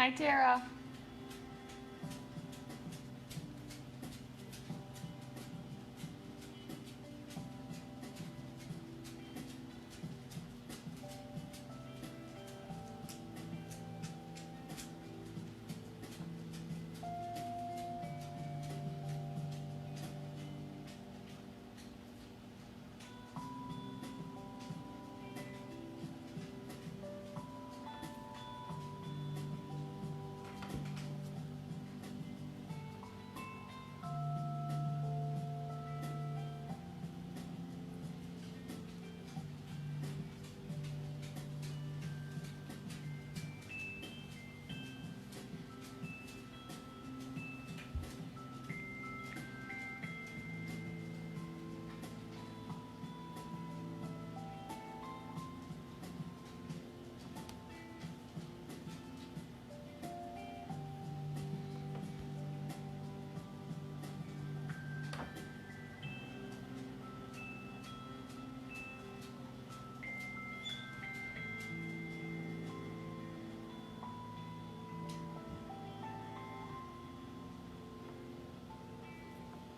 Hi, Tara.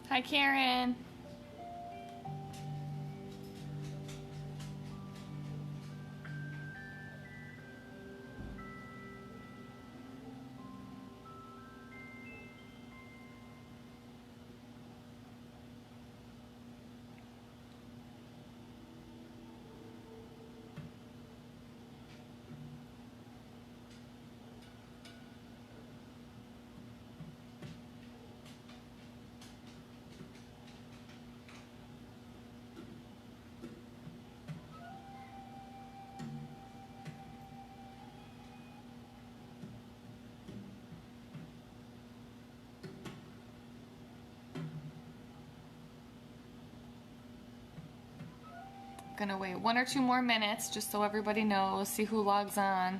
Hi, Karen. Gonna wait 1 or 2 more minutes just so everybody knows, see who logs on.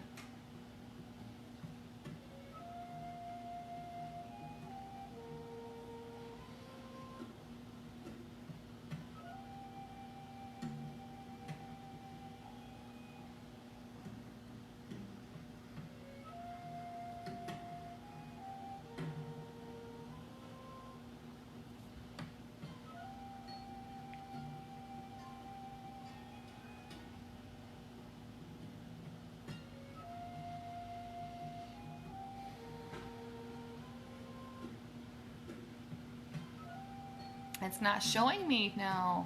It's not showing me now.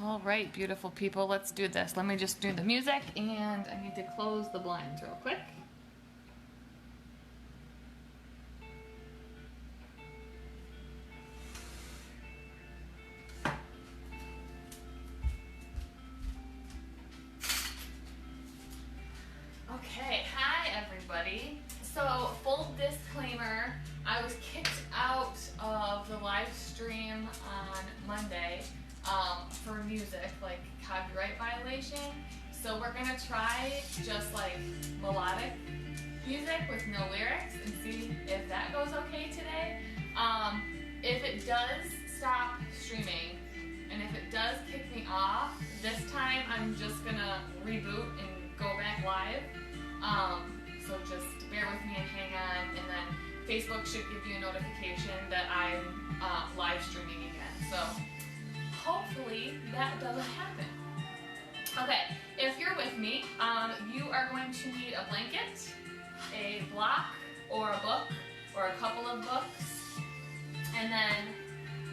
All right, beautiful people, let's do this. Let me just do the music, and I need to close the blinds real quick. Okay, hi everybody. So, full disclaimer, I was kicked out of the live stream on Monday for music, like copyright violation. So we're gonna try just like melodic music with no lyrics and see if that goes okay today. If it does stop streaming and if it does kick me off, this time I'm just gonna reboot and go back live. So just bear with me and hang on, and then Facebook should give you a notification that I'm live streaming again. So hopefully that doesn't happen. Okay, if you're with me, you are going to need a blanket, a block, or a book, or a couple of books, and then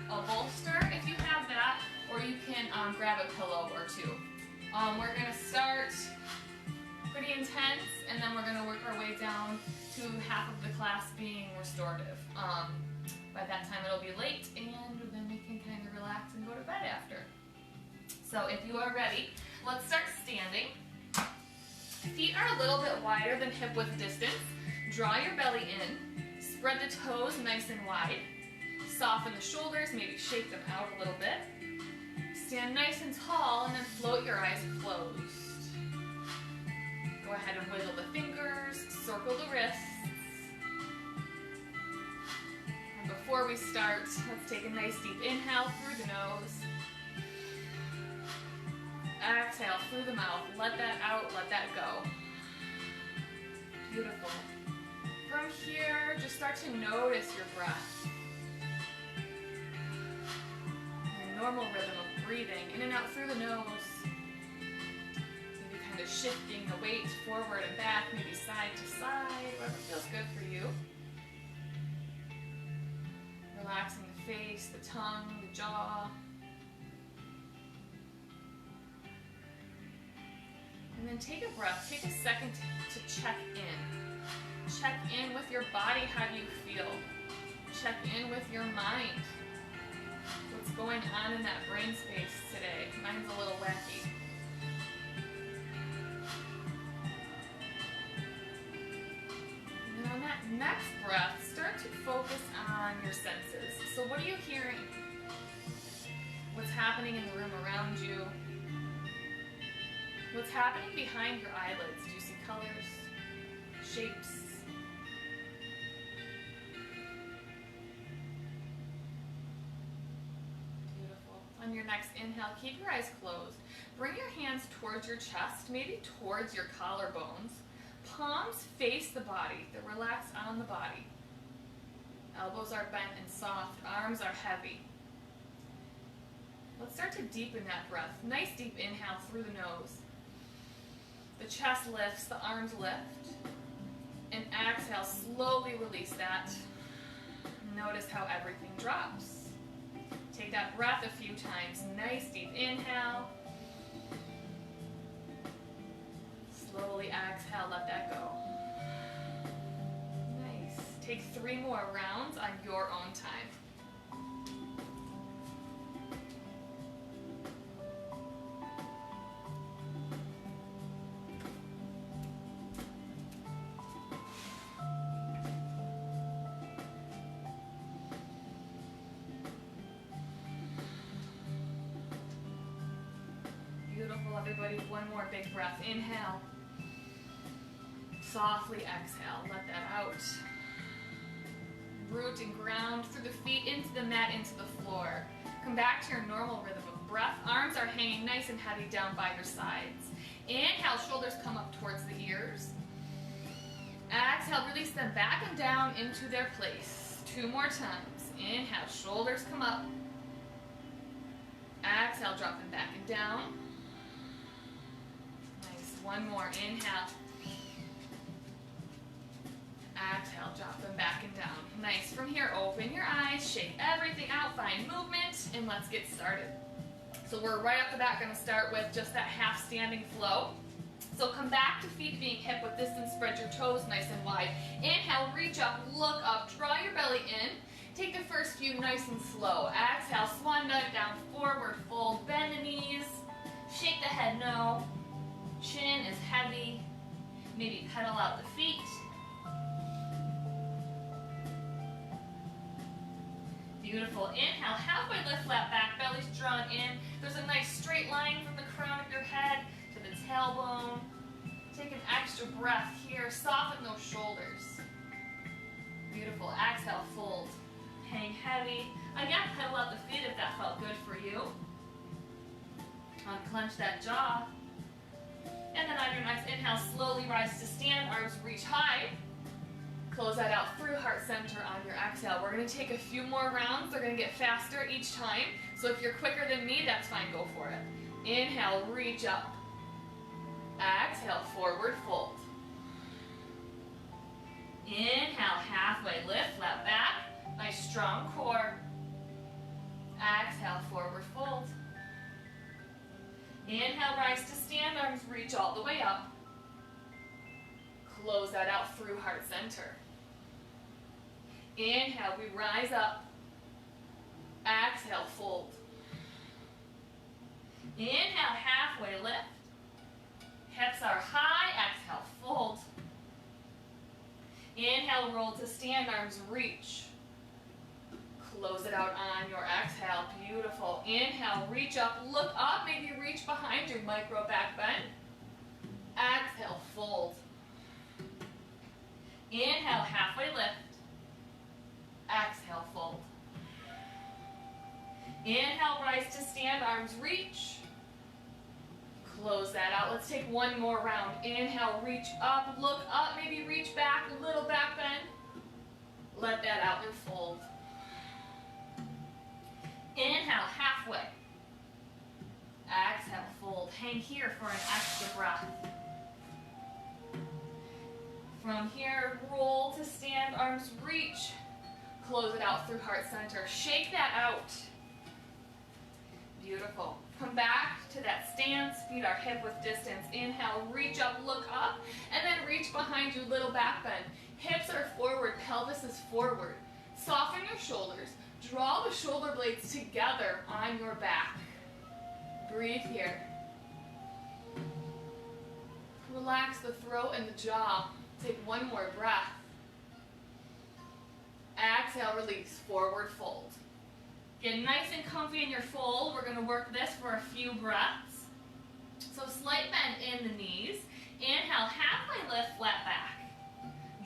a bolster if you have that, or you can grab a pillow or two. We're going to start pretty intense, and then we're going to work our way down to half of the class being restorative. By that time it'll be late, and then we can kind of relax and go to bed after. So if you are ready, let's start standing. Feet are a little bit wider than hip width distance. Draw your belly in, spread the toes nice and wide, soften the shoulders, maybe shake them out a little bit. Stand nice and tall, and then float your eyes closed. Go ahead and wiggle the fingers, circle the wrists. And before we start, let's take a nice deep inhale through the nose. Exhale through the mouth. Let that out, let that go. Beautiful. From here, just start to notice your breath. Your normal rhythm of breathing in and out through the nose. Maybe kind of shifting the weight forward and back, maybe side to side, whatever feels good for you. Relaxing the face, the tongue, the jaw. And then take a breath, take a second to check in. Check in with your body, how do you feel? Check in with your mind. What's going on in that brain space today? Mine's a little wacky. And then on that next breath, start to focus on your senses. So what are you hearing? What's happening in the room around you? What's happening behind your eyelids? Do you see colors, shapes? Beautiful. On your next inhale, keep your eyes closed. Bring your hands towards your chest, maybe towards your collarbones. Palms face the body. They're relaxed on the body. Elbows are bent and soft. Arms are heavy. Let's start to deepen that breath. Nice deep inhale through the nose. The chest lifts, the arms lift. And exhale, slowly release that. Notice how everything drops. Take that breath a few times. Nice deep inhale. Slowly exhale, let that go. Nice. Take 3 more rounds on your own time. Beautiful, everybody. One more big breath. Inhale. Softly exhale. Let that out. Root and ground through the feet, into the mat, into the floor. Come back to your normal rhythm of breath. Arms are hanging nice and heavy down by your sides. Inhale, shoulders come up towards the ears. Exhale, release them back and down into their place. 2 more times. Inhale, shoulders come up. Exhale, drop them back and down. Nice. 1 more. Inhale. Exhale, drop them back and down. Nice. From here, open your eyes, shake everything out, find movement, and let's get started. So we're right off the bat going to start with just that half standing flow. So come back to feet being hip width distance, spread your toes nice and wide. Inhale, reach up, look up, draw your belly in. Take the first few nice and slow. Exhale, swan dive down, forward fold, bend the knees, shake the head no. Chin is heavy. Maybe pedal out the feet. Beautiful. Inhale, halfway lift, flat back, belly's drawn in. There's a nice straight line from the crown of your head to the tailbone. Take an extra breath here. Soften those shoulders. Beautiful. Exhale, fold. Hang heavy. Again, pedal out the feet if that felt good for you. Unclench that jaw. And then on your next inhale, slowly rise to stand. Arms reach high. Close that out through heart center on your exhale. We're going to take a few more rounds. They're going to get faster each time. So if you're quicker than me, that's fine. Go for it. Inhale, reach up. Exhale, forward fold. Inhale, halfway lift, flat back. Nice strong core. Exhale, forward fold. Inhale, rise to stand, arms reach all the way up. Close that out through heart center. Inhale, we rise up. Exhale, fold. Inhale, halfway lift. Hips are high, exhale, fold. Inhale, roll to stand, arms reach. Close it out on your exhale, beautiful. Inhale, reach up, look up, maybe reach behind you, micro back bend. Exhale, fold. Inhale, halfway lift. Exhale, fold. Inhale, rise to stand, arms reach. Close that out. Let's take one more round. Inhale, reach up, look up, maybe reach back, a little back bend. Let that out and fold. Inhale, halfway. Exhale, fold. Hang here for an extra breath. From here, roll to stand, arms reach. Close it out through heart center. Shake that out. Beautiful. Come back to that stance, feet are hip width distance. Inhale, reach up, look up, and then reach behind you, little back bend. Hips are forward, pelvis is forward. Soften your shoulders. Draw the shoulder blades together on your back. Breathe here. Relax the throat and the jaw. Take one more breath. Exhale, release, forward fold. Get nice and comfy in your fold. We're going to work this for a few breaths. So slight bend in the knees. Inhale, halfway lift, flat back.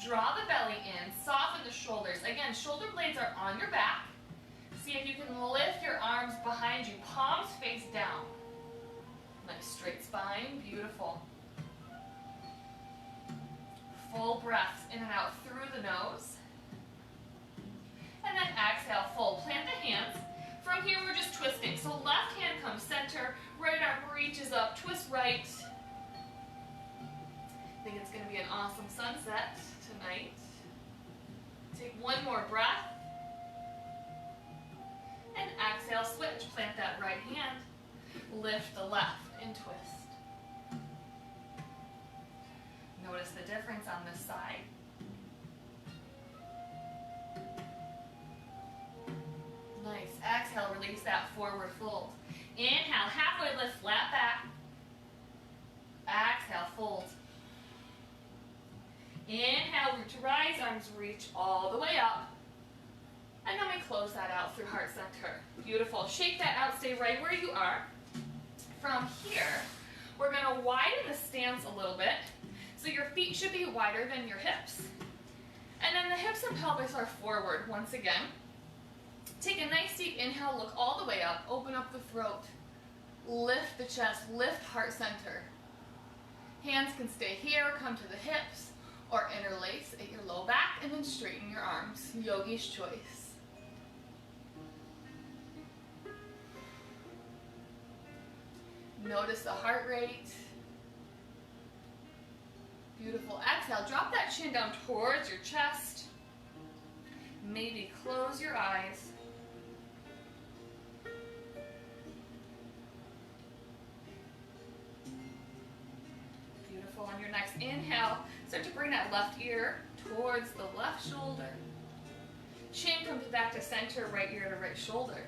Draw the belly in, soften the shoulders. Again, shoulder blades are on your back. See if you can lift your arms behind you, palms face down. Nice straight spine, beautiful. Full breaths in and out through the nose. And then exhale, fold. Plant the hands. From here, we're just twisting. So left hand comes center, right arm reaches up, twist right. I think it's going to be an awesome sunset tonight. Take one more breath. And exhale, switch. Plant that right hand. Lift the left and twist. Notice the difference on this side. Nice. Exhale, release that forward fold. Inhale, halfway lift, flat back. Exhale, fold. Inhale, root to rise, arms reach all the way up. And then we close that out through heart center. Beautiful. Shake that out, stay right where you are. From here, we're going to widen the stance a little bit. So your feet should be wider than your hips. And then the hips and pelvis are forward once again. Take a nice deep inhale, look all the way up, open up the throat. Lift the chest, lift heart center. Hands can stay here, come to the hips, or interlace at your low back, and then straighten your arms. Yogi's choice. Notice the heart rate. Beautiful. Exhale, drop that chin down towards your chest. Maybe close your eyes. Beautiful. On your next inhale, start to bring that left ear towards the left shoulder. Chin comes back to center, right ear to right shoulder.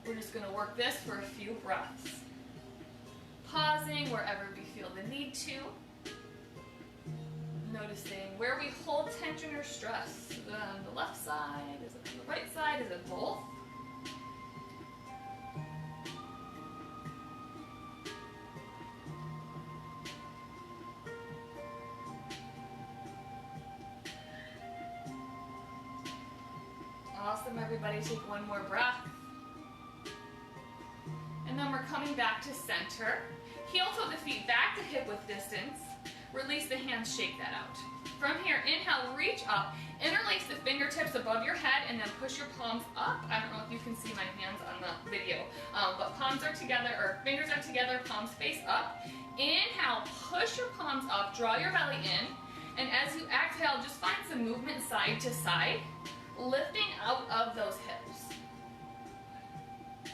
We're just going to work this for a few breaths. Pausing wherever we feel the need to. Noticing where we hold tension or stress. Is it on the left side? Is it on the right side? Is it both? Awesome, everybody. Take one more breath. And then we're coming back to center. Heel toe the feet back to hip width distance. Release the hands, shake that out. From here, inhale, reach up. Interlace the fingertips above your head and then push your palms up. I don't know if you can see my hands on the video, but palms are together, or fingers are together, palms face up. Inhale, push your palms up, draw your belly in. And as you exhale, just find some movement side to side, lifting out of those hips.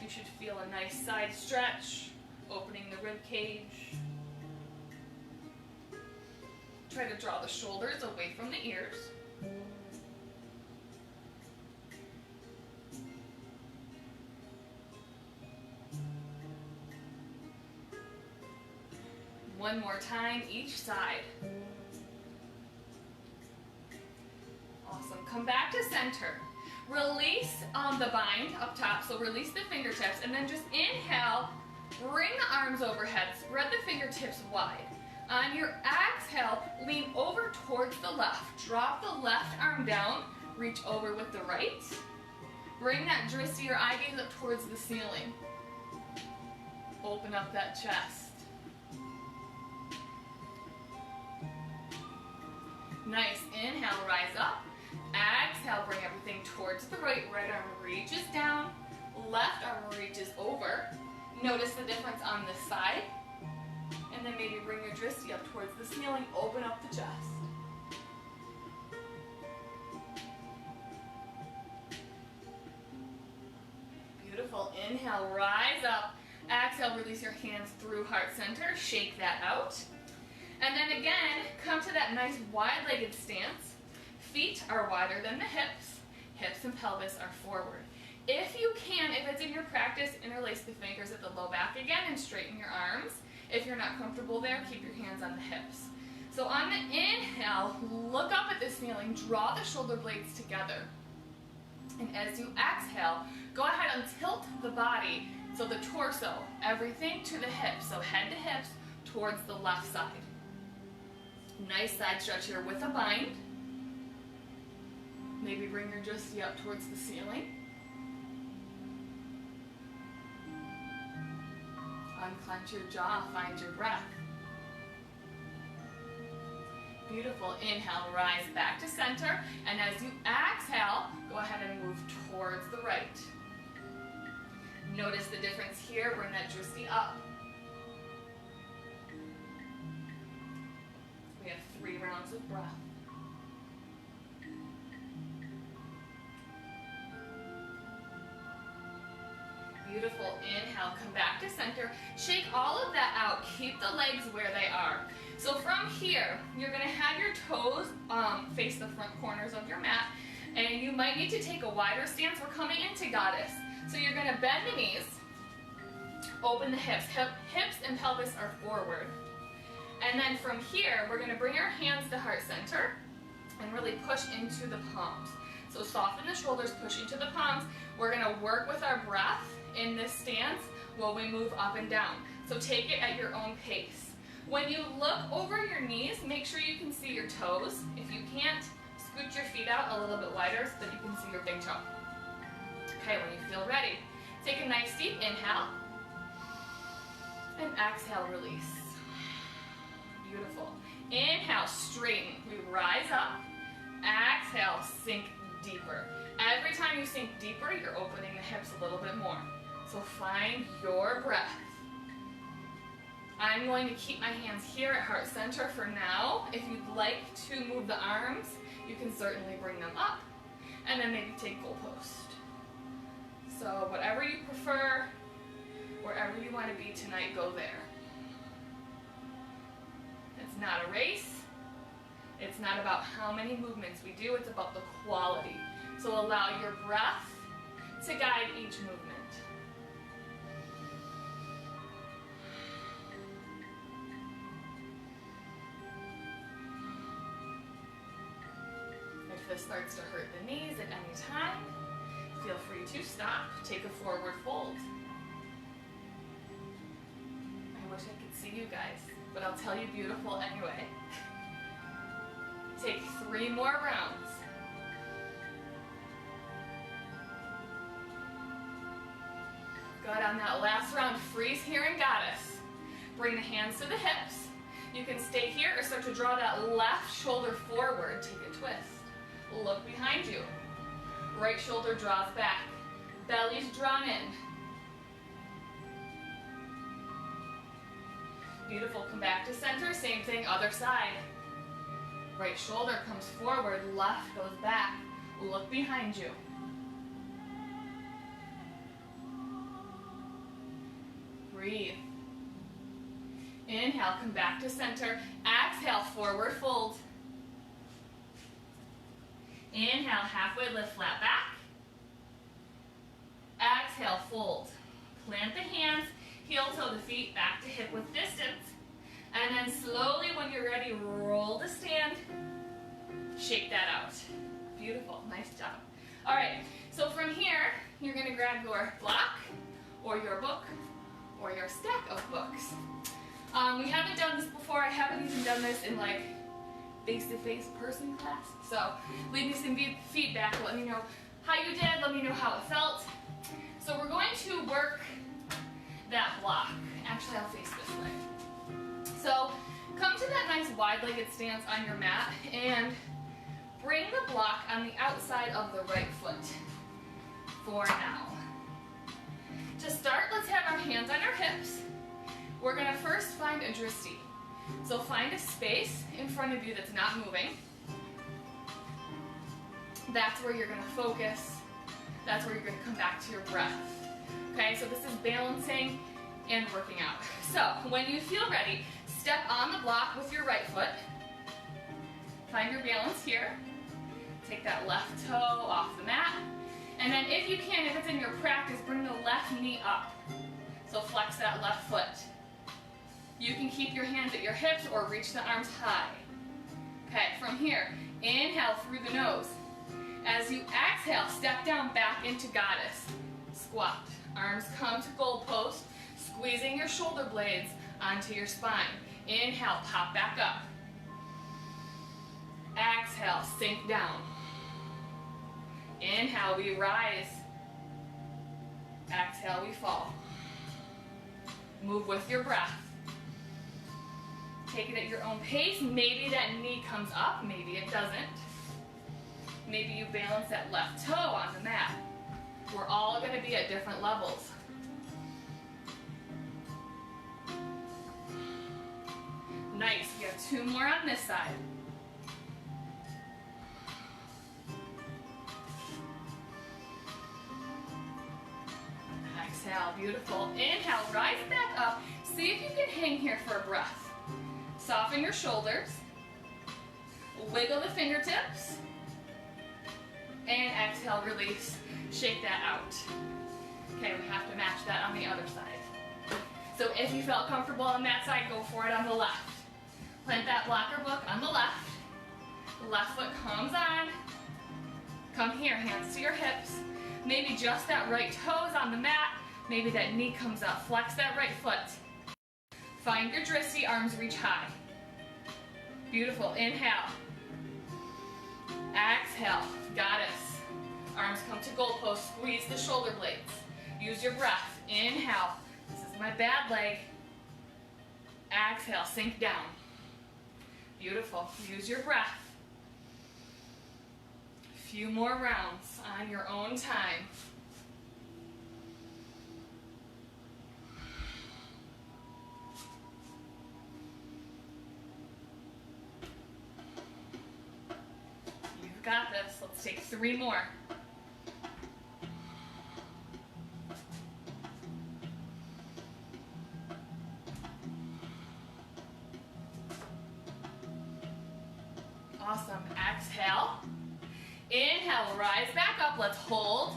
You should feel a nice side stretch, opening the rib cage. Try to draw the shoulders away from the ears. One more time, each side. Awesome. Come back to center. Release the bind up top, so release the fingertips, and then just inhale, bring the arms overhead, spread the fingertips wide. On your exhale, lean over towards the left. Drop the left arm down, reach over with the right. Bring that drishti or eye gaze up towards the ceiling. Open up that chest. Nice. Inhale, rise up. Exhale, bring everything towards the right. Right arm reaches down. Left arm reaches over. Notice the difference on this side. And then maybe bring your drishti up towards the ceiling. Open up the chest. Beautiful. Inhale, rise up. Exhale, release your hands through heart center. Shake that out. And then again, come to that nice wide-legged stance. Feet are wider than the hips. Hips and pelvis are forward. If you can, if it's in your practice, interlace the fingers at the low back again and straighten your arms. If you're not comfortable there, keep your hands on the hips. So on the inhale, look up at the ceiling, draw the shoulder blades together. And as you exhale, go ahead and tilt the body, so the torso, everything to the hips, so head to hips towards the left side. Nice side stretch here with a bind. Maybe bring your drishti up towards the ceiling. Unclench your jaw, find your breath. Beautiful. Inhale, rise back to center. And as you exhale, go ahead and move towards the right. Notice the difference here. Bring that drishti up. We have 3 rounds of breath. Beautiful. Inhale, come back to center. Shake all of that out. Keep the legs where they are. So from here, you're going to have your toes face the front corners of your mat, and you might need to take a wider stance. We're coming into goddess. So you're going to bend the knees, open the hips. Hips and pelvis are forward. And then from here, we're going to bring our hands to heart center and really push into the palms. So soften the shoulders, push into the palms. We're going to work with our breath in this stance while we move up and down. So take it at your own pace. When you look over your knees, make sure you can see your toes. If you can't, scoot your feet out a little bit wider so that you can see your big toe. Okay, when you feel ready, take a nice deep inhale and exhale, release. Beautiful. Inhale, straighten. We rise up. Exhale, sink deeper. Every time you sink deeper, you're opening the hips a little bit more. So find your breath. I'm going to keep my hands here at heart center for now. If you'd like to move the arms, you can certainly bring them up. And then maybe take goalpost. So whatever you prefer, wherever you want to be tonight, go there. It's not a race. It's not about how many movements we do. It's about the quality. So allow your breath to guide each movement. If this starts to hurt the knees at any time, feel free to stop. Take a forward fold. I wish I could see you guys, but I'll tell you beautiful anyway. Take 3 more rounds. Good. On that last round, freeze here in goddess. Bring the hands to the hips. You can stay here or start to draw that left shoulder forward. Take a twist. Look behind you. Right shoulder draws back. Belly's drawn in. Beautiful. Come back to center. Same thing, other side. Right shoulder comes forward, left goes back. Look behind you. Breathe. Inhale, come back to center. Exhale, forward fold. Inhale, halfway lift, flat back. Exhale, fold. Plant the hands, heel toe the feet back to hip width distance. And then slowly, when you're ready, roll to stand. Shake that out. Beautiful, nice job. All right, so from here, you're gonna grab your block or your book or your stack of books. We haven't done this before. I haven't even done this in like face-to-face person class. So leave me some feedback. Let me know how you did. Let me know how it felt. So we're going to work that block. Actually, I'll face this way. So come to that nice wide-legged stance on your mat and bring the block on the outside of the right foot for now. To start, let's have our hands on our hips. We're going to first find a drishti. So find a space in front of you that's not moving. That's where you're going to focus. That's where you're going to come back to your breath. Okay, so this is balancing and working out. So when you feel ready, step on the block with your right foot. Find your balance here. Take that left toe off the mat. And then if you can, if it's in your practice, bring the left knee up. So flex that left foot. You can keep your hands at your hips or reach the arms high. Okay, from here, inhale through the nose. As you exhale, step down back into goddess. Squat. Arms come to goalpost, squeezing your shoulder blades onto your spine. Inhale, pop back up. Exhale, sink down. Inhale, we rise. Exhale, we fall. Move with your breath. Take it at your own pace. Maybe that knee comes up, maybe it doesn't. Maybe you balance that left toe on the mat. We're all going to be at different levels. Nice. We have two more on this side. Exhale. Beautiful. Inhale. Rise back up. See if you can hang here for a breath. Soften your shoulders. Wiggle the fingertips. And exhale, release. Shake that out. Okay, we have to match that on the other side. So if you felt comfortable on that side, go for it on the left. Plant that blocker book on the left. Left foot comes on. Come here, hands to your hips. Maybe just that right toes on the mat. Maybe that knee comes up. Flex that right foot. Find your drishti, arms reach high. Beautiful. Inhale. Exhale. Goddess. Arms come to goalpost. Squeeze the shoulder blades. Use your breath. Inhale. This is my bad leg. Exhale. Sink down. Beautiful. Use your breath. A few more rounds on your own time. You've got this. Let's take 3 more. Awesome. Exhale. Inhale, rise back up. Let's hold.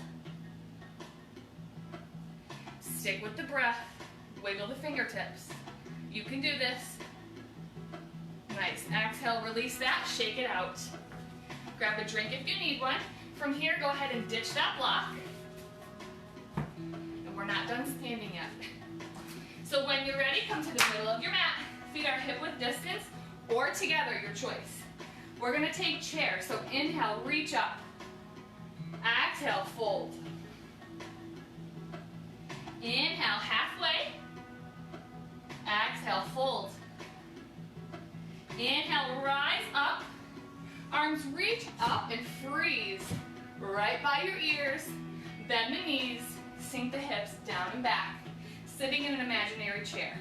Stick with the breath. Wiggle the fingertips. You can do this. Nice. Exhale, release that. Shake it out. Grab a drink if you need one. From here, go ahead and ditch that block. And we're not done standing yet. So when you're ready, come to the middle of your mat. Feet are hip width distance or together, your choice. We're going to take chair. So inhale, reach up. Exhale, fold. Inhale, halfway. Exhale, fold. Inhale, rise up. Arms reach up and freeze right by your ears. Bend the knees, sink the hips down and back. Sitting in an imaginary chair.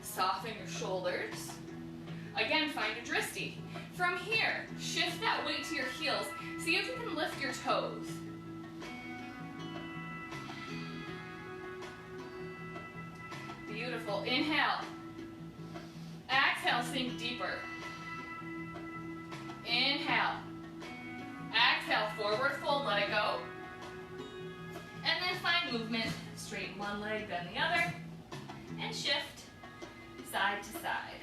Soften your shoulders. Again, find a drishti. From here, shift that weight to your heels. See if you can lift your toes. Beautiful. Inhale. Exhale, sink deeper. Inhale. Exhale, forward fold, let it go. And then find movement. Straighten one leg, then the other. And shift side to side.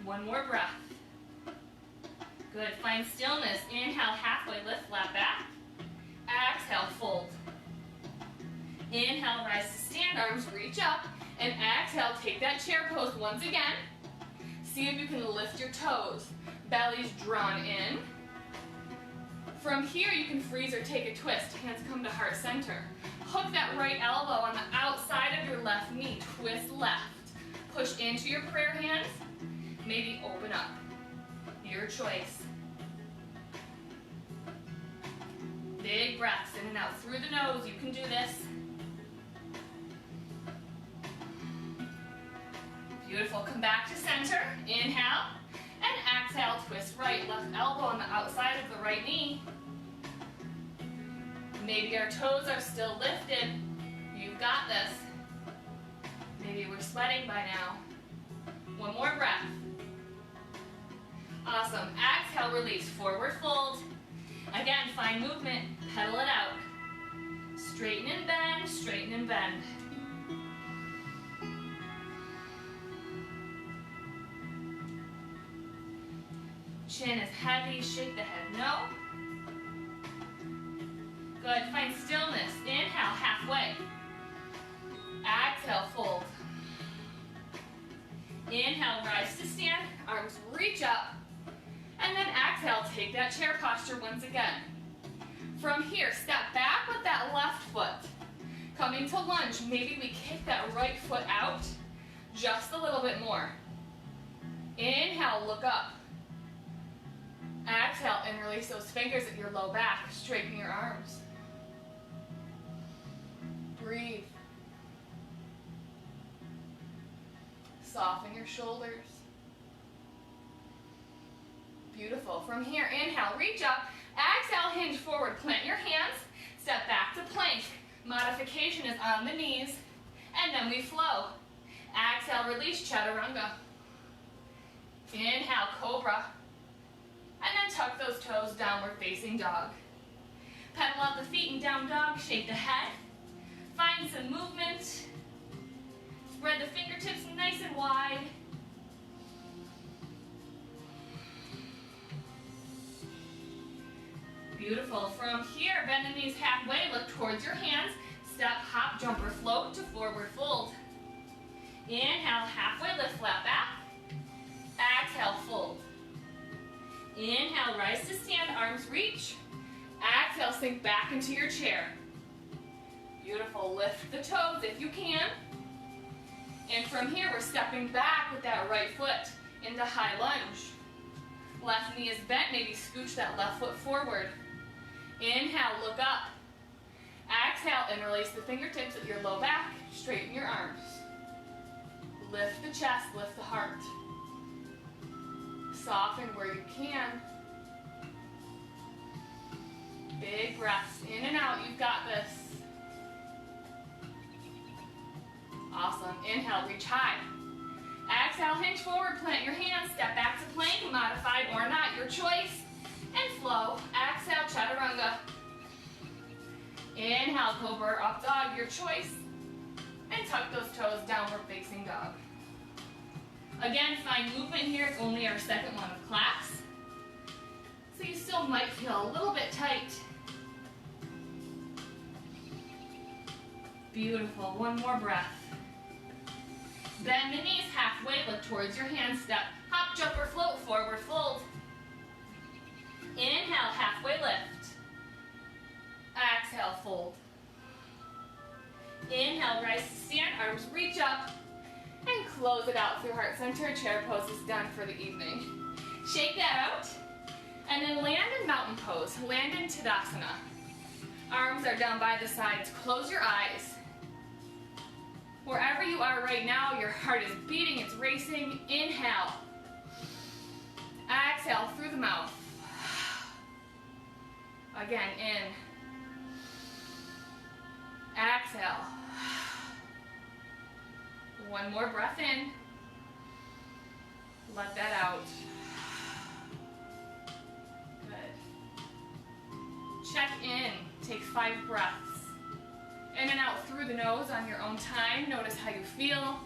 One more breath. Good. Find stillness. Inhale, halfway lift, flat back. Exhale, fold. Inhale, rise to stand, arms reach up. And exhale, take that chair pose once again. See if you can lift your toes. Belly's drawn in. From here, you can freeze or take a twist. Hands come to heart center. Hook that right elbow on the outside of your left knee. Twist left. Push into your prayer hands. Maybe open up. Your choice. Big breaths in and out through the nose. You can do this. Beautiful. Come back to center. Inhale. And exhale. Twist right. Left elbow on the outside of the right knee. Maybe our toes are still lifted. You've got this. Maybe we're sweating by now. One more breath. Awesome. Exhale, release. Forward fold. Again, find movement. Pedal it out. Straighten and bend, straighten and bend. Chin is heavy, shake the head no. Good, find stillness. Inhale, halfway. Exhale, fold. Inhale, rise to stand, arms reach up. And then exhale, take that chair posture once again. From here, step back with that left foot. Coming to lunge, maybe we kick that right foot out just a little bit more. Inhale, look up. Exhale, and release those fingers at your low back. Straighten your arms. Breathe. Soften your shoulders. Beautiful. From here, inhale, reach up. Exhale, hinge forward. Plant your hands. Step back to plank. Modification is on the knees. And then we flow. Exhale, release, chaturanga. Inhale, cobra. And then tuck those toes, downward facing dog. Pedal out the feet and down dog. Shake the head. Find some movement. Spread the fingertips nice and wide. Beautiful. From here, bend the knees halfway, look towards your hands. Step, hop, jump, or float to forward fold. Inhale, halfway lift, flat back. Exhale, fold. Inhale, rise to stand, arms reach. Exhale, sink back into your chair. Beautiful. Lift the toes if you can. And from here, we're stepping back with that right foot into high lunge. Left knee is bent, maybe scooch that left foot forward. Inhale, look up. Exhale, and release the fingertips at your low back. Straighten your arms. Lift the chest, lift the heart. Soften where you can. Big breaths in and out. You've got this. Awesome. Inhale, reach high. Exhale, hinge forward, plant your hands, step back to plank, modified or not, your choice. And flow. Exhale, chaturanga. Inhale, cobra or up dog, your choice. And tuck those toes, downward facing dog. Again, find movement here. It's only our second one of class. So you still might feel a little bit tight. Beautiful. One more breath. Bend the knees halfway, look towards your hands, step, hop, jump, or float, forward fold. Inhale, halfway lift. Exhale, fold. Inhale, rise to stand, arms reach up, and close it out through heart center. Chair pose is done for the evening. Shake that out, and then land in mountain pose. Land in Tadasana. Arms are down by the sides. Close your eyes. Wherever you are right now, your heart is beating, it's racing. Inhale. Exhale through the mouth. Again, in. Exhale. One more breath in. Let that out. Good. Check in. Take 5 breaths. In and out through the nose on your own time. Notice how you feel.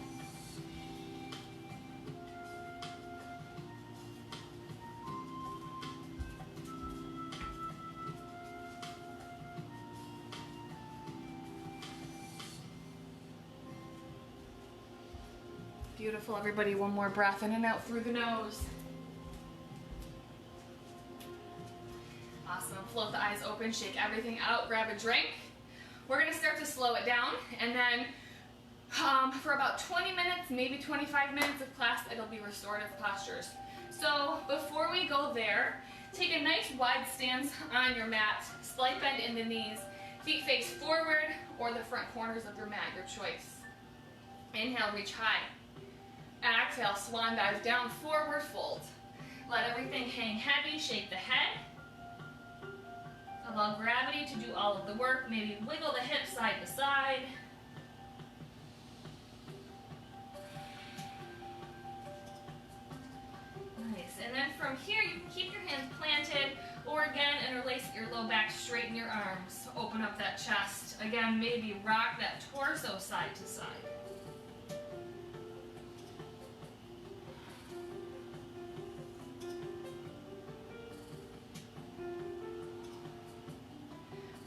Beautiful, everybody. One more breath in and out through the nose. Awesome. Float the eyes open, shake everything out, grab a drink. We're going to start to slow it down, and then for about 20 minutes, maybe 25 minutes of class, it'll be restorative postures. So before we go there, take a nice wide stance on your mat, slight bend in the knees, feet face forward or the front corners of your mat, your choice. Inhale, reach high. Exhale, swan dive down, forward fold. Let everything hang heavy, shake the head. Allow gravity to do all of the work. Maybe wiggle the hips side to side. Nice. And then from here, you can keep your hands planted, or again, interlace your low back, straighten your arms. Open up that chest. Again, maybe rock that torso side to side.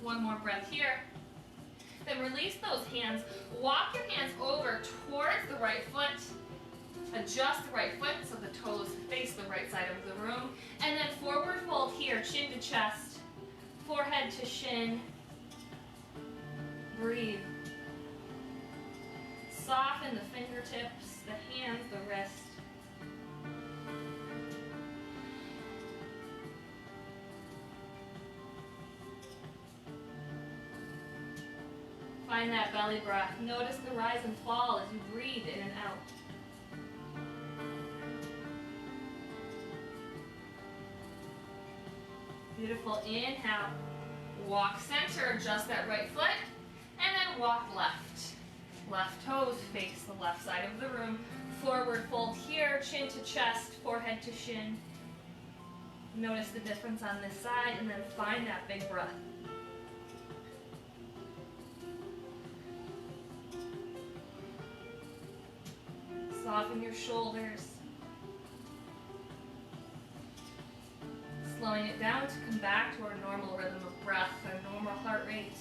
One more breath here. Then release those hands. Walk your hands over towards the right foot. Adjust the right foot so the toes face the right side of the room. And then forward fold here, chin to chest, forehead to shin. Breathe. Soften the fingertips, the hands, the wrist. Find that belly breath. Notice the rise and fall as you breathe in and out. Beautiful. Inhale. Walk center, adjust that right foot, and then walk left. Left toes face the left side of the room. Forward fold here, chin to chest, forehead to shin. Notice the difference on this side, and then find that big breath. Soften your shoulders. Slowing it down to come back to our normal rhythm of breath, our normal heart rate.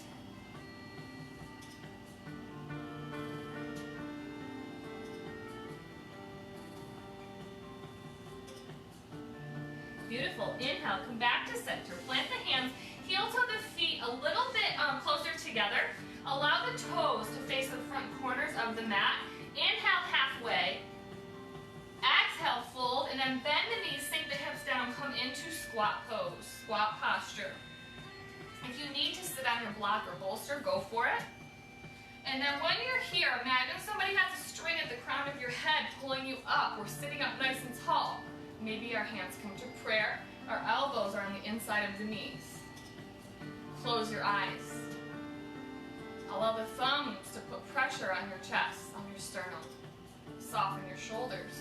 Beautiful. Inhale, come back to center. Plant the hands, heel to the feet a little bit closer together. Allow the toes to face the front corners of the mat. Inhale halfway. Exhale, fold, and then bend the knees, sink the hips down, come into squat pose, squat posture. If you need to sit on your block or bolster, go for it. And then when you're here, imagine somebody has a string at the crown of your head pulling you up. We're sitting up nice and tall. Maybe our hands come to prayer. Our elbows are on the inside of the knees. Close your eyes. Allow the thumbs to put pressure on your chest, on your sternum. Soften your shoulders.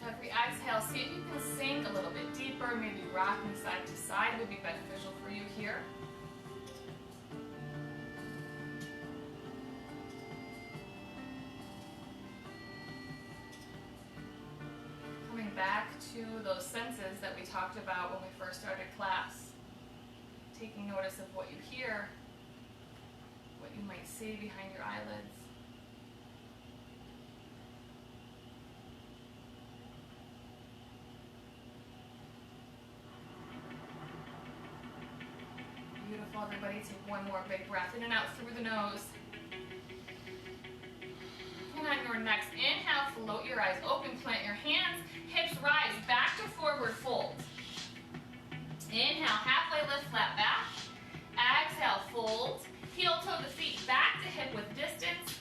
Every exhale, see if you can sink a little bit deeper, maybe rocking side to side would be beneficial for you here. Coming back to those senses that we talked about when we first started class. Taking notice of what you hear, what you might see behind your eyelids. Beautiful, everybody. Take one more big breath in and out through the nose. And on your next inhale, float your eyes open, plant your hands, hips rise, back to forward fold. Inhale, halfway lift, flat back. Exhale, fold. Heel toe the feet back to hip width distance.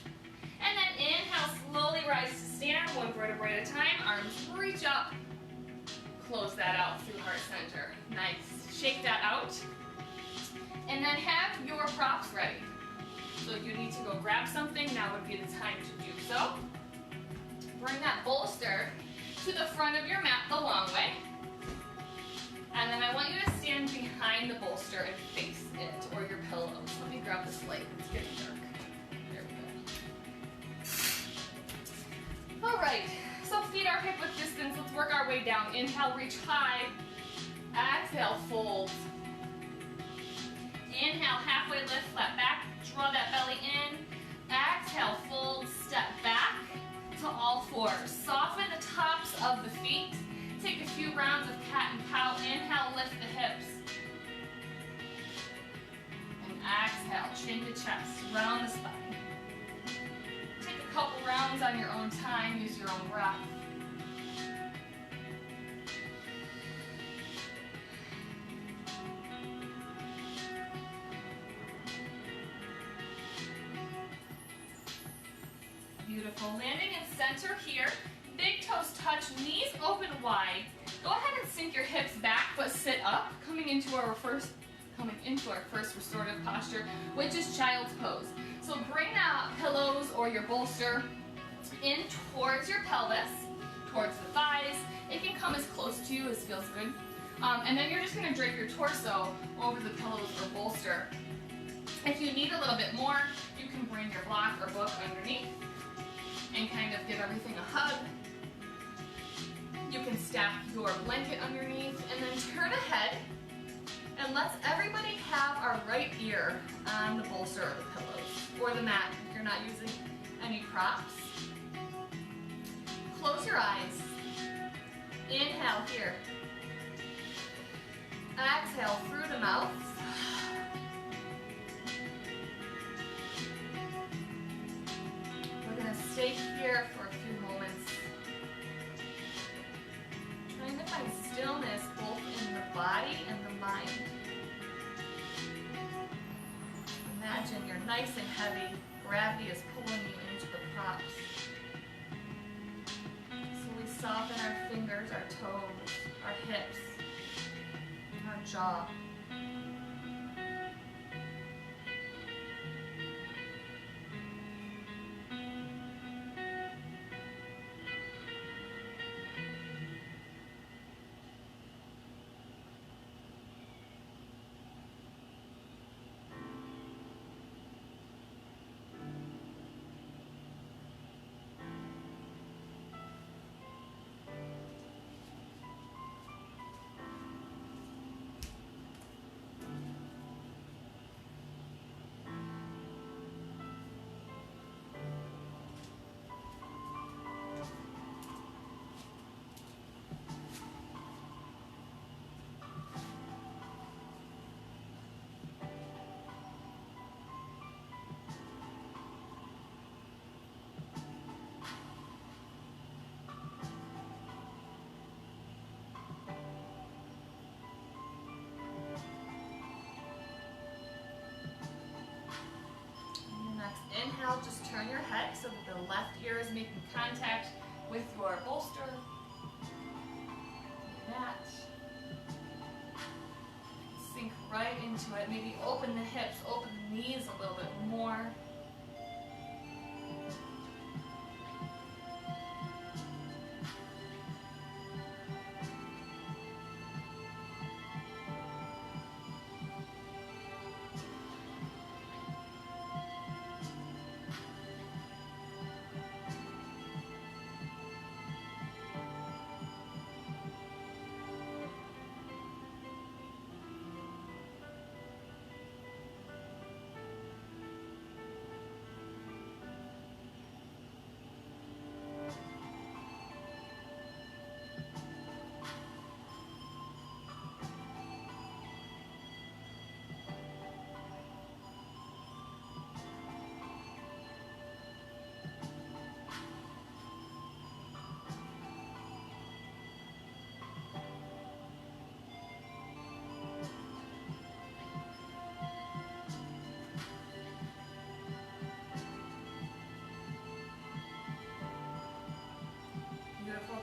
And then inhale, slowly rise to stand, one vertebrae at a time. Arms reach up. close that out through heart center. Nice. Shake that out. And then have your props ready. So if you need to go grab something, now would be the time to do so. Bring that bolster to the front of your mat the long way. And then I want you to stand behind the bolster and face it, or your pillows. Let me grab this light, it's getting dark. There we go. All right, so feet are hip width distance. Let's work our way down. Inhale, reach high. Exhale, fold. Inhale, halfway lift, flat back. Draw that belly in. Exhale, fold, step back to all fours. Soften the tops of the feet. Take a few rounds of cat and cow. Inhale, lift the hips. And exhale, chin to chest, round the spine. Take a couple rounds on your own time. Use your own breath. Beautiful. Landing in center here. Big toes touch, knees open wide. Go ahead and sink your hips back, but sit up, coming into our first restorative posture, which is child's pose. So bring the pillows or your bolster in towards your pelvis, towards the thighs. It can come as close to you as feels good. And then you're just going to drape your torso over the pillows or bolster. If you need a little bit more, you can bring your block or book underneath and kind of give everything a hug. You can stack your blanket underneath and then turn ahead, and let's everybody have our right ear on the bolster or the pillows or the mat if you're not using any props. Close your eyes. Inhale here. Exhale through the mouth. We're going to stay here for a few moments. Trying to find stillness both in the body and the mind. Imagine you're nice and heavy. Gravity is pulling you into the props. So we soften our fingers, our toes, our hips, our jaw. Inhale, just turn your head so that the left ear is making contact with your bolster. Like that. Sink right into it. Maybe open the hips, open the knees a little bit more.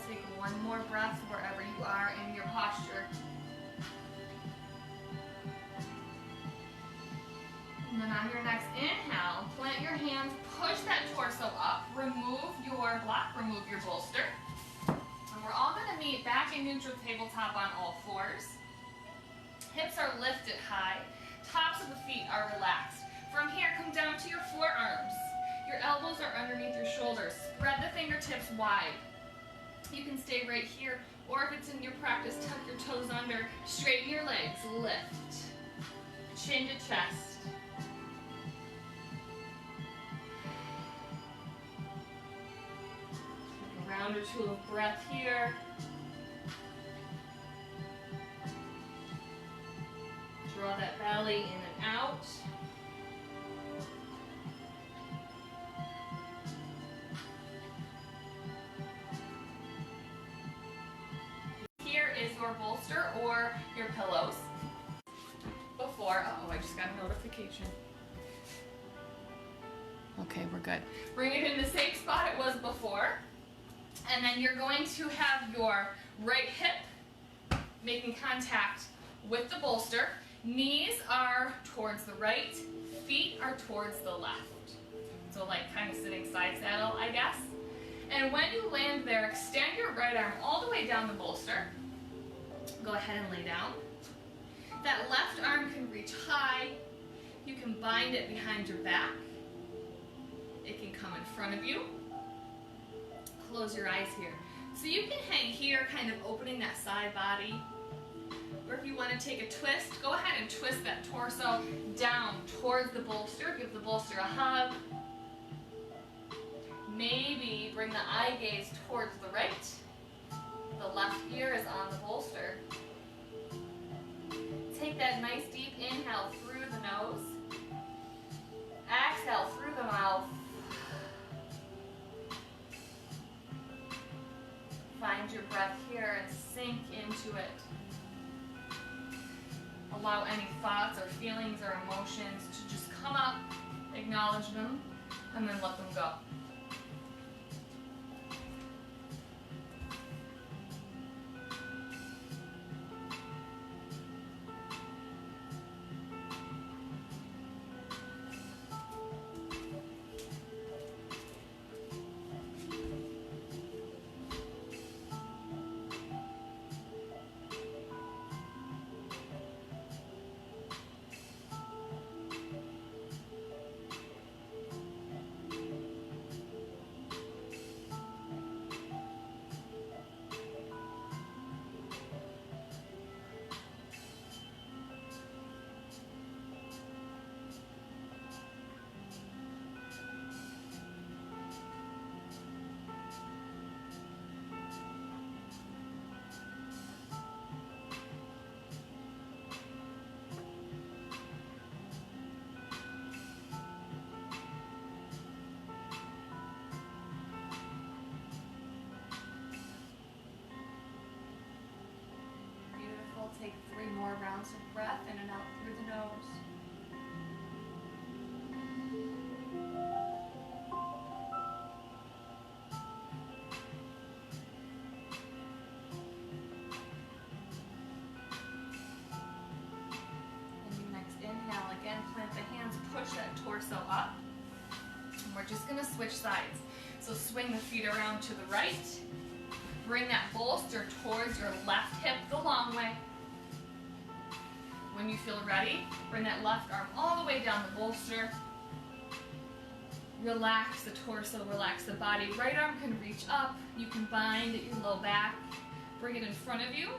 Take one more breath wherever you are in your Next, inhale, plant your hands, push that torso up, remove your block, remove your bolster. And we're all gonna meet back in neutral tabletop on all fours. Hips are lifted high, tops of the feet are relaxed. From here, come down to your forearms. Your elbows are underneath your shoulders. Spread the fingertips wide. You can stay right here, or if it's in your practice, tuck your toes under, straighten your legs, lift. Chin to chest. Take a round or two of breath here. Draw that belly in and out. Here is your bolster or your pillows. Before, I just got a notification. Okay, we're good. Bring it in the same spot it was before. And then you're going to have your right hip making contact with the bolster. Knees are towards the right, feet are towards the left. So like kind of sitting side saddle, I guess. And when you land there, extend your right arm all the way down the bolster. Go ahead and lay down. That left arm can reach high. You can bind it behind your back. It can come in front of you. Close your eyes here. So you can hang here, kind of opening that side body. Or if you want to take a twist, go ahead and twist that torso down towards the bolster. Give the bolster a hug. Maybe bring the eye gaze towards the right. The left ear is on the bolster. Take that nice deep inhale through the nose. Exhale through the mouth. Find your breath here and sink into it. Allow any thoughts or feelings or emotions to just come up, acknowledge them, and then let them go. Take 3 more rounds of breath in and out through the nose. And your next inhale, again, plant the hands, push that torso up. And we're just going to switch sides. So swing the feet around to the right. Bring that bolster towards your left hip the long way. When you feel ready, bring that left arm all the way down the bolster. Relax the torso, relax the body. Right arm can reach up. You can bind at your low back. Bring it in front of you.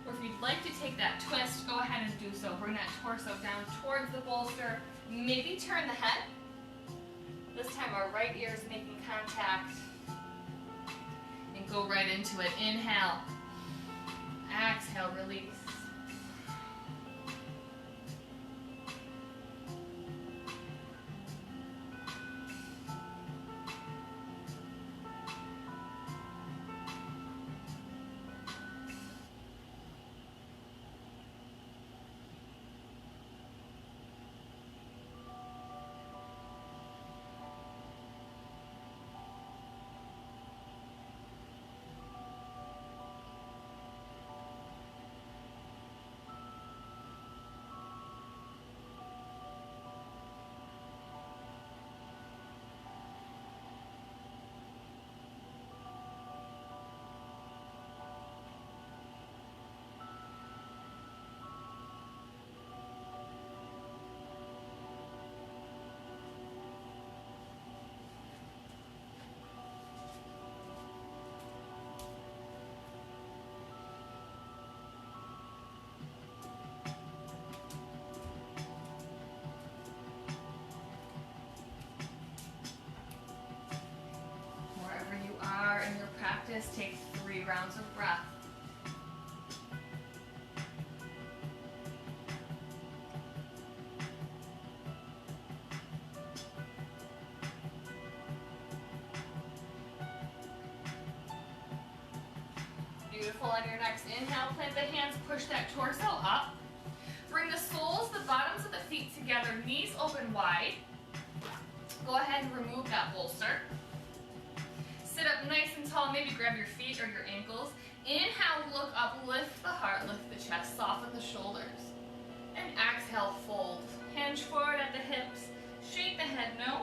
Or if you'd like to take that twist, go ahead and do so. Bring that torso down towards the bolster. Maybe turn the head. This time our right ear is making contact. And go right into it. Inhale. Exhale, release. this, take 3 rounds of breath. Beautiful. On your next inhale, plant the hands, push that torso up. Bring the soles, the bottoms of the feet together, knees open wide. Go ahead and remove that bolster. Sit up nice and tall, maybe grab your feet or your ankles. Inhale, look up, lift the heart, lift the chest, soften the shoulders. And exhale, fold. Hinge forward at the hips, shake the head no.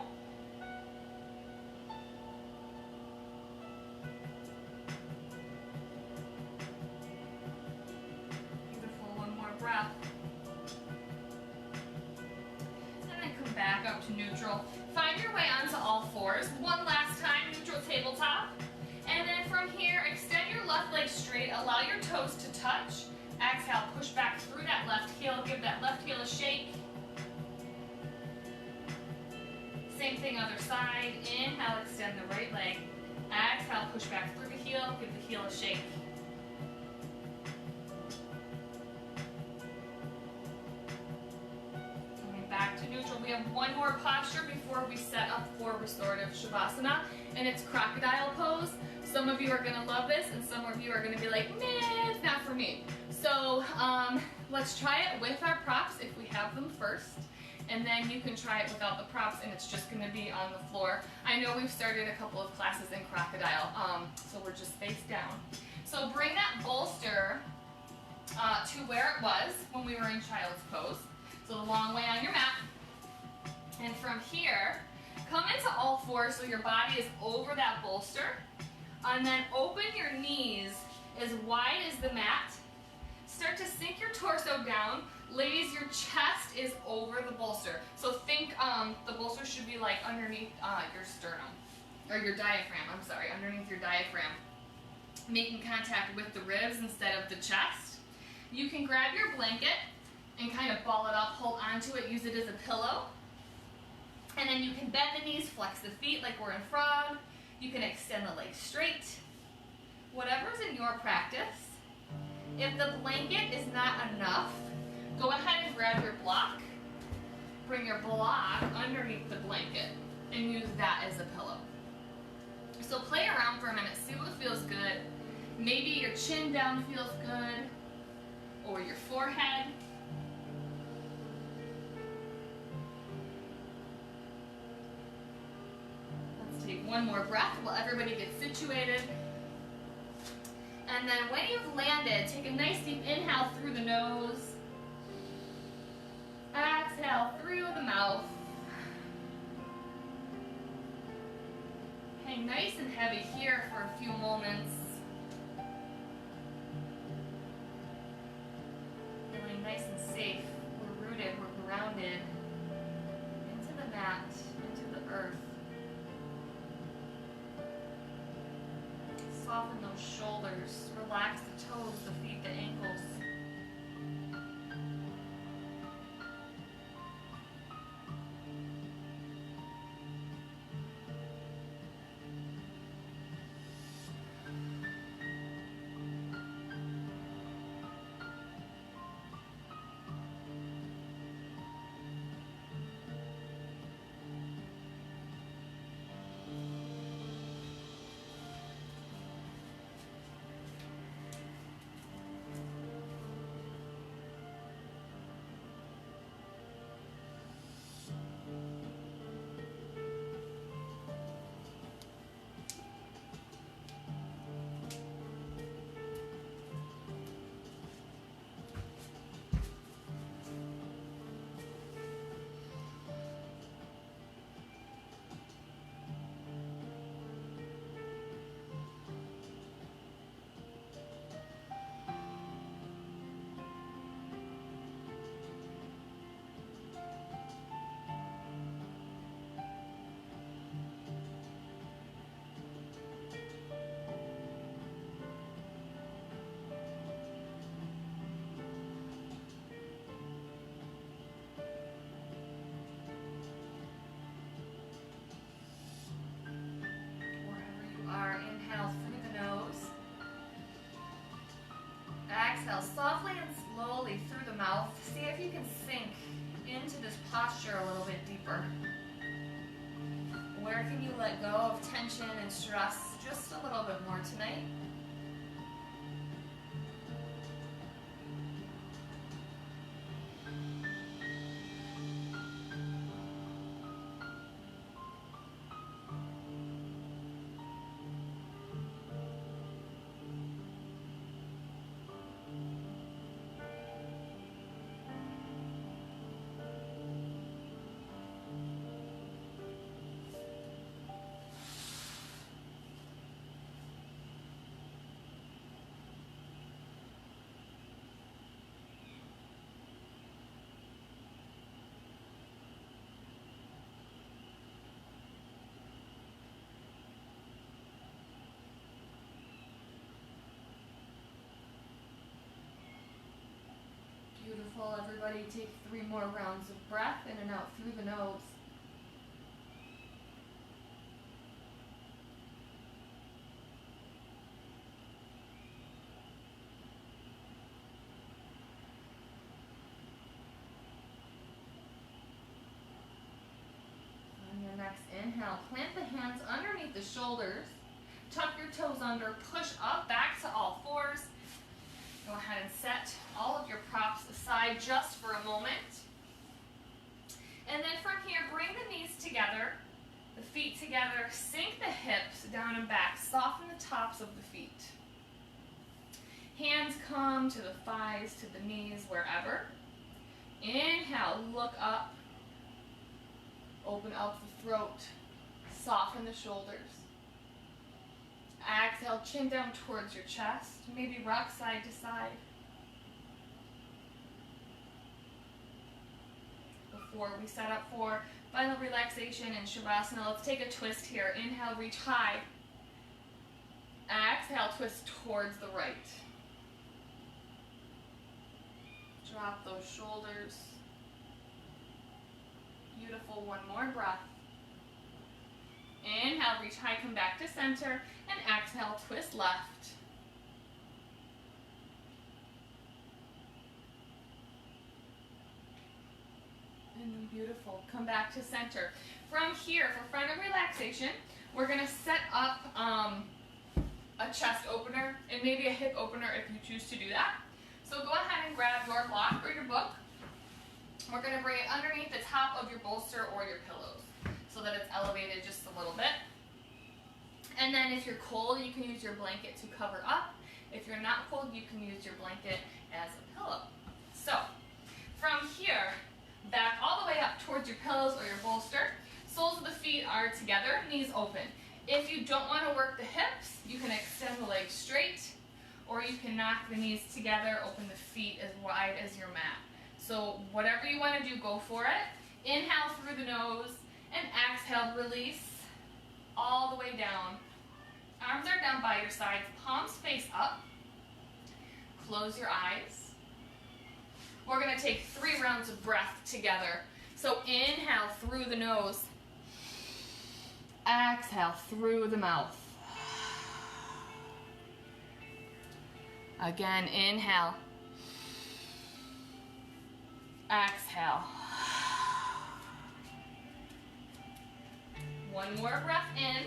Beautiful, one more breath. And then come back up to neutral. Find your way onto all fours. One last time, neutral tabletop. And then from here, extend your left leg straight. Allow your toes to touch. Exhale, push back through that left heel. Give that left heel a shake. Same thing, other side. Inhale, extend the right leg. Exhale, push back through the heel. Give the heel a shake. Back to neutral. We have one more posture before we set up for restorative shavasana, and it's crocodile pose. Some of you are going to love this, and some of you are going to be like, nah, it's not for me. So let's try it with our props if we have them first, and then you can try it without the props, and it's just going to be on the floor. I know we've started a couple of classes in crocodile, so we're just face down. So bring that bolster to where it was when we were in child's pose. So the long way on your mat. And from here, come into all fours so your body is over that bolster. And then open your knees as wide as the mat. Start to sink your torso down. Ladies, your chest is over the bolster. So think the bolster should be like underneath your sternum. Or your diaphragm, I'm sorry, underneath your diaphragm. Making contact with the ribs instead of the chest. You can grab your blanket and kind of ball it up, hold onto it, use it as a pillow. And then you can bend the knees, flex the feet like we're in frog. You can extend the legs straight. Whatever's in your practice. If the blanket is not enough, go ahead and grab your block. Bring your block underneath the blanket and use that as a pillow. So play around for a minute, see what feels good. Maybe your chin down feels good, or your forehead. Take one more breath while everybody gets situated. And then when you've landed, take a nice deep inhale through the nose. Exhale through the mouth. Hang nice and heavy here for a few moments. Feeling nice and safe. We're rooted, we're grounded into the mat, into the earth. Soften those shoulders, relax the toes, the feet, the ankles. exhale softly and slowly through the mouth. See if you can sink into this posture a little bit deeper. Where can you let go of tension and stress just a little bit more tonight? Beautiful, everybody. Take 3 more rounds of breath in and out through the nose. On your next inhale, plant the hands underneath the shoulders. Tuck your toes under, push up, back to all fours. Go ahead and set all of your props aside just for a moment. And then from here, bring the knees together, the feet together, sink the hips down and back, soften the tops of the feet. Hands come to the thighs, to the knees, wherever. Inhale, look up, open up the throat, soften the shoulders. Exhale, chin down towards your chest, maybe rock side to side. Before we set up for final relaxation in Shavasana, let's take a twist here. Inhale, reach high. Exhale, twist towards the right. Drop those shoulders. Beautiful, one more breath. Inhale, reach high, come back to center, and exhale, twist left. And then beautiful, come back to center. From here, for final relaxation, we're gonna set up a chest opener and maybe a hip opener if you choose to do that. So go ahead and grab your block or your book. We're gonna bring it underneath the top of your bolster or your pillows, so that it's elevated just a little bit. And then if you're cold, you can use your blanket to cover up. If you're not cold, you can use your blanket as a pillow. So from here, back all the way up towards your pillows or your bolster. Soles of the feet are together, knees open. If you don't want to work the hips, you can extend the legs straight, or you can knock the knees together, open the feet as wide as your mat. So whatever you want to do, go for it. Inhale through the nose, and exhale, release all the way down. Arms are down by your sides, palms face up. Close your eyes. We're going to take 3 rounds of breath together. So inhale through the nose. Exhale through the mouth. Again, inhale. Exhale. One more breath in.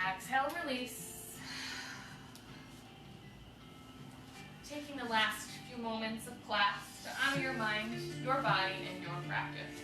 Exhale, release. Taking the last few moments of class to honor your mind, your body, and your practice.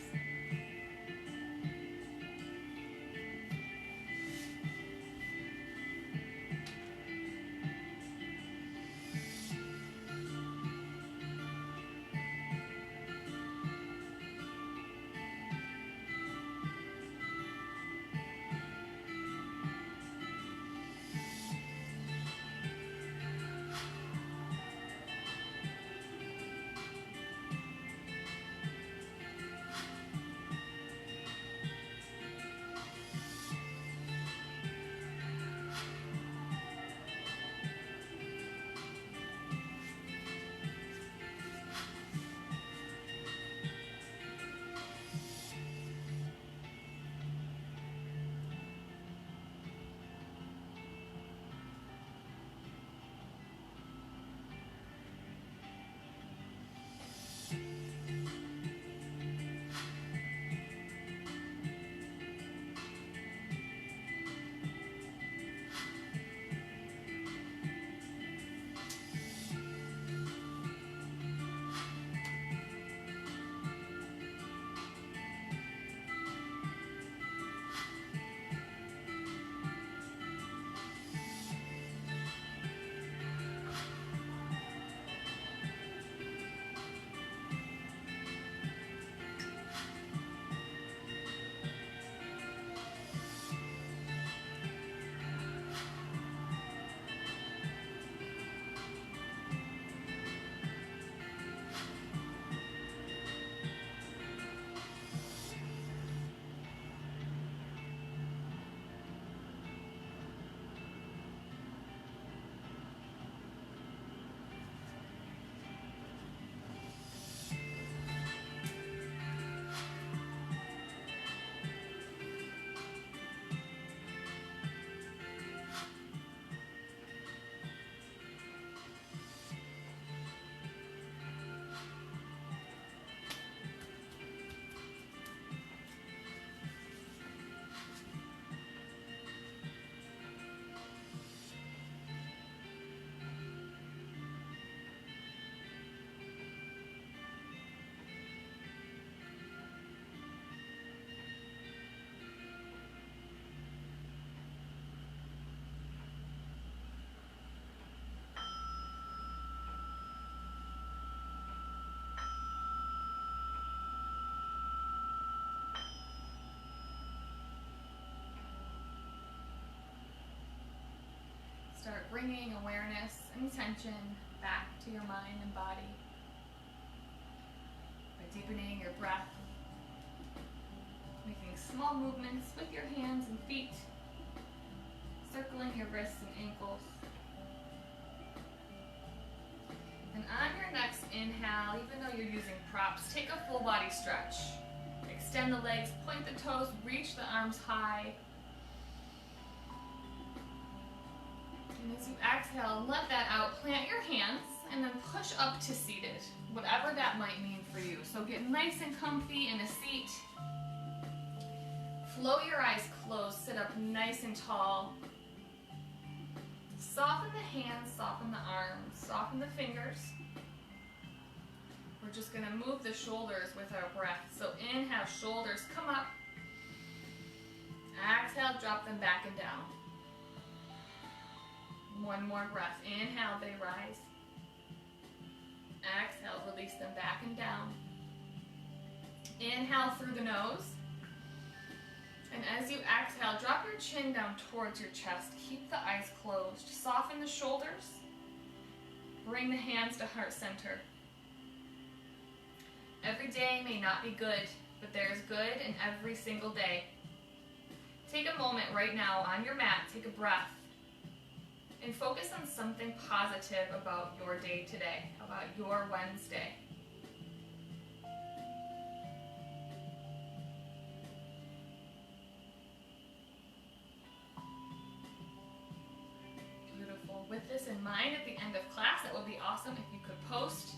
start bringing awareness and attention back to your mind and body by deepening your breath, making small movements with your hands and feet, circling your wrists and ankles. And on your next inhale, even though you're using props, take a full body stretch. Extend the legs, point the toes, reach the arms high. And as you exhale, let that out, plant your hands, and then push up to seated, whatever that might mean for you. So get nice and comfy in a seat. Float your eyes closed, sit up nice and tall. Soften the hands, soften the arms, soften the fingers. We're just going to move the shoulders with our breath. So inhale, shoulders come up. Exhale, drop them back and down. One more breath. Inhale, they rise. Exhale, release them back and down. Inhale through the nose. And as you exhale, drop your chin down towards your chest. Keep the eyes closed. Soften the shoulders. Bring the hands to heart center. Every day may not be good, but there is good in every single day. Take a moment right now on your mat, take a breath, and focus on something positive about your day today, about your Wednesday. Beautiful. With this in mind, at the end of class, it would be awesome if you could post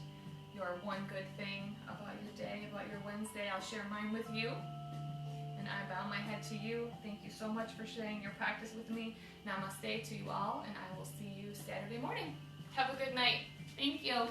your one good thing about your day, about your Wednesday. I'll share mine with you. And I bow my head to you. Thank you so much for sharing your practice with me. Namaste to you all, and I will see you Saturday morning. Have a good night. Thank you.